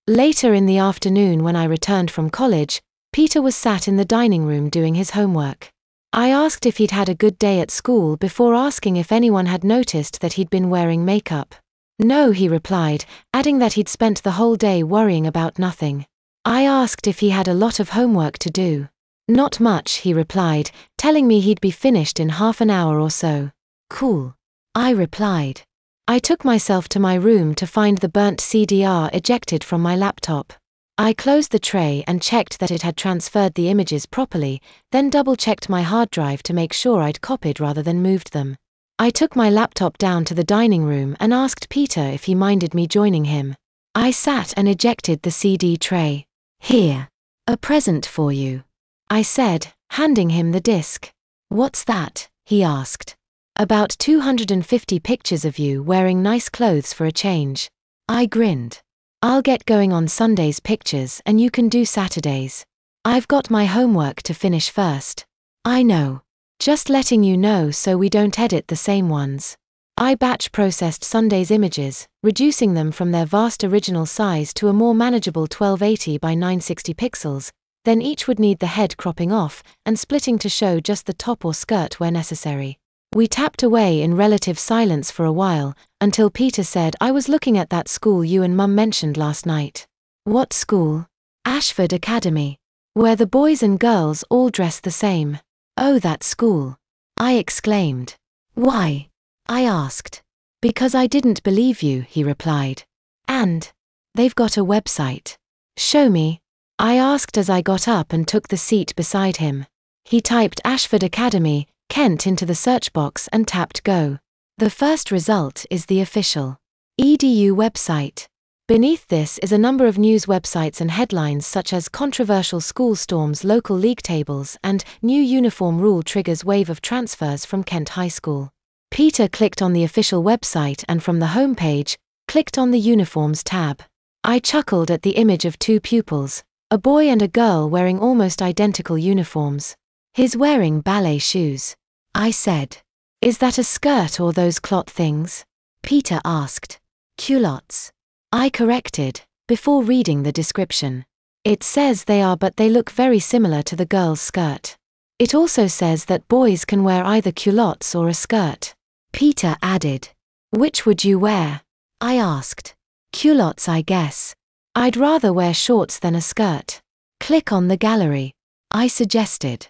Later in the afternoon when I returned from college, Peter was sat in the dining room doing his homework. I asked if he'd had a good day at school before asking if anyone had noticed that he'd been wearing makeup. No, he replied, adding that he'd spent the whole day worrying about nothing. I asked if he had a lot of homework to do. Not much, he replied, telling me he'd be finished in half an hour or so. Cool. I replied. I took myself to my room to find the burnt CDR ejected from my laptop. I closed the tray and checked that it had transferred the images properly, then double-checked my hard drive to make sure I'd copied rather than moved them. I took my laptop down to the dining room and asked Peter if he minded me joining him. I sat and ejected the CD tray. Here. A present for you, I said, handing him the disc. What's that? He asked. About 250 pictures of you wearing nice clothes for a change. I grinned. I'll get going on Sunday's pictures and you can do Saturdays. I've got my homework to finish first. I know. Just letting you know so we don't edit the same ones. I batch processed Sunday's images, reducing them from their vast original size to a more manageable 1280 by 960 pixels, then each would need the head cropping off and splitting to show just the top or skirt where necessary. We tapped away in relative silence for a while, until Peter said, I was looking at that school you and Mum mentioned last night. What school? Ashford Academy. Where the boys and girls all dress the same. Oh, that school. I exclaimed. Why? I asked. Because I didn't believe you, he replied. And? They've got a website. Show me. I asked as I got up and took the seat beside him. He typed Ashford Academy, Kent into the search box and tapped Go. The first result is the official EDU website. Beneath this is a number of news websites and headlines such as controversial school storms, local league tables, and new uniform rule triggers wave of transfers from Kent High School. Peter clicked on the official website and from the home page, clicked on the uniforms tab. I chuckled at the image of two pupils, a boy and a girl wearing almost identical uniforms. He's wearing ballet shoes. I said. Is that a skirt or those clot things? Peter asked. Culottes. I corrected, before reading the description. It says they are, but they look very similar to the girl's skirt. It also says that boys can wear either culottes or a skirt. Peter added. Which would you wear? I asked. Culottes, I guess. I'd rather wear shorts than a skirt. Click on the gallery. I suggested.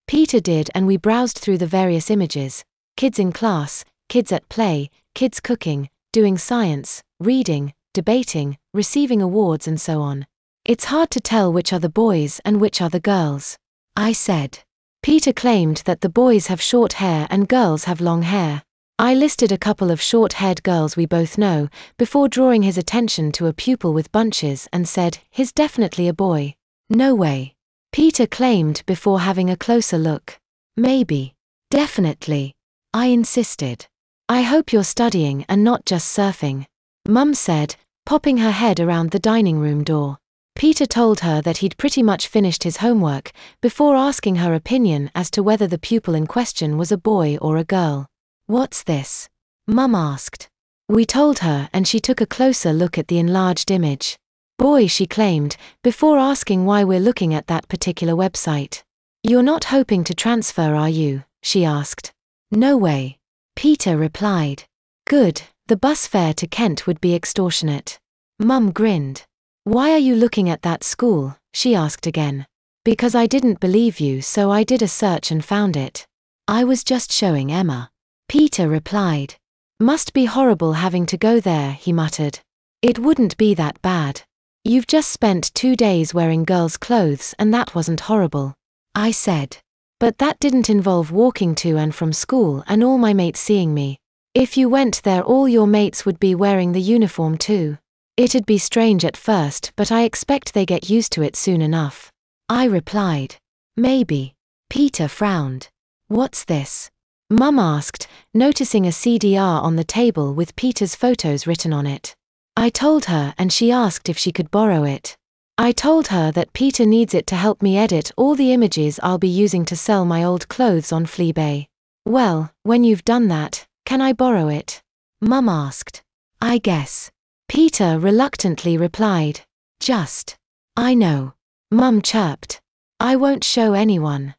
Peter did, and we browsed through the various images. Kids in class, kids at play, kids cooking, doing science, reading, debating, receiving awards and so on. It's hard to tell which are the boys and which are the girls. I said. Peter claimed that the boys have short hair and girls have long hair. I listed a couple of short-haired girls we both know, before drawing his attention to a pupil with bunches and said, he's definitely a boy. No way. Peter claimed before having a closer look. Maybe. Definitely. I insisted. I hope you're studying and not just surfing. Mum said, popping her head around the dining room door. Peter told her that he'd pretty much finished his homework, before asking her opinion as to whether the pupil in question was a boy or a girl. What's this? Mum asked. We told her and she took a closer look at the enlarged image. Boy, she claimed, before asking why we're looking at that particular website. You're not hoping to transfer, are you? She asked. No way. Peter replied. Good, the bus fare to Kent would be extortionate. Mum grinned. Why are you looking at that school? She asked again. Because I didn't believe you, so I did a search and found it. I was just showing Emma. Peter replied. Must be horrible having to go there, he muttered. It wouldn't be that bad. You've just spent 2 days wearing girls' clothes and that wasn't horrible. I said. But that didn't involve walking to and from school and all my mates seeing me. If you went there, all your mates would be wearing the uniform too. It'd be strange at first, but I expect they get used to it soon enough. I replied. Maybe. Peter frowned. What's this? Mum asked, noticing a CDR on the table with Peter's photos written on it. I told her and she asked if she could borrow it. I told her that Peter needs it to help me edit all the images I'll be using to sell my old clothes on Fleabay. Well, when you've done that, can I borrow it? Mum asked. I guess. Peter reluctantly replied. Just. I know. Mum chirped. I won't show anyone.